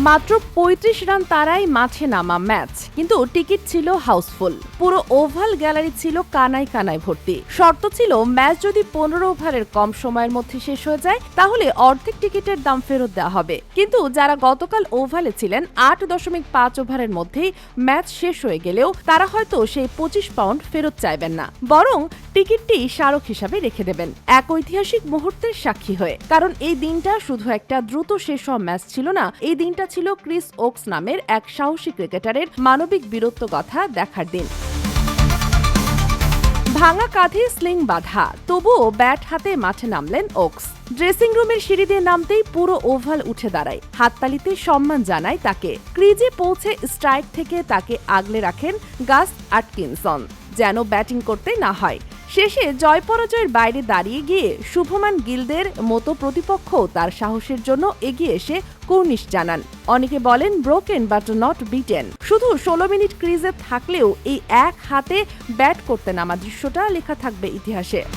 মাত্র ৩৫ রান তারাই মাঠে নামা ম্যাচ, কিন্তু টিকিট ছিল হাউসফুল। পুরো ওভাল গ্যালারি ছিল কানায় কানায় ভর্তি। শর্ত ছিল ম্যাচ যদি ১৫ ওভারের কম সময়ের মধ্যে শেষ হয়ে যায় তাহলে অর্ধেক টিকিটের দাম ফেরত দেওয়া হবে। কিন্তু যারা গতকাল ওভালে ছিলেন ৮.৫ ওভারের মধ্যেই ম্যাচ শেষ হয়ে গেলেও তারা হয়তো সেই ২৫ পাউন্ড ফেরত চাইবেন না, বরং টিকিটটি স্মারক হিসাবে রেখে দেবেন এক ঐতিহাসিক মুহূর্তের সাক্ষী হয়ে। কারণ এই দিনটা শুধু একটা দ্রুত শেষ হওয়া ম্যাচ ছিল না, এই দিনটা ছিল ক্রিস ওকস নামের এক সাহসী ক্রিকেটারের মানবিক বীরত্বগাথা দেখার দিন। ভাঙা কাঁধে স্লিং বাঁধা, তবুও ব্যাট হাতে মাঠে নামলেন ওকস। ড্রেসিং রুমের সিঁড়ি দিয়ে নামতেই পুরো ওভাল উঠে দাঁড়ায়, হাততালিতে সম্মান জানায় তাকে। ক্রিজে পৌঁছে স্ট্রাইক থেকে তাকে আগলে রাখেন গাস আটকিনসন, যেন ব্যাটিং করতে না হয়। শেষে জয় পরাজয়ের বাইরে দাঁড়িয়ে গিয়ে শুভমান গিলদের মতো প্রতিপক্ষ তার সাহসের জন্য এগিয়ে এসে কুর্নিশ জানান। অনেকে বলেন ব্রোকেন বাট নট বিটেন। শুধু ১৬ মিনিট ক্রিজে থাকলেও এই এক হাতে ব্যাট করতে নামা দৃশ্যটা লেখা থাকবে ইতিহাসে।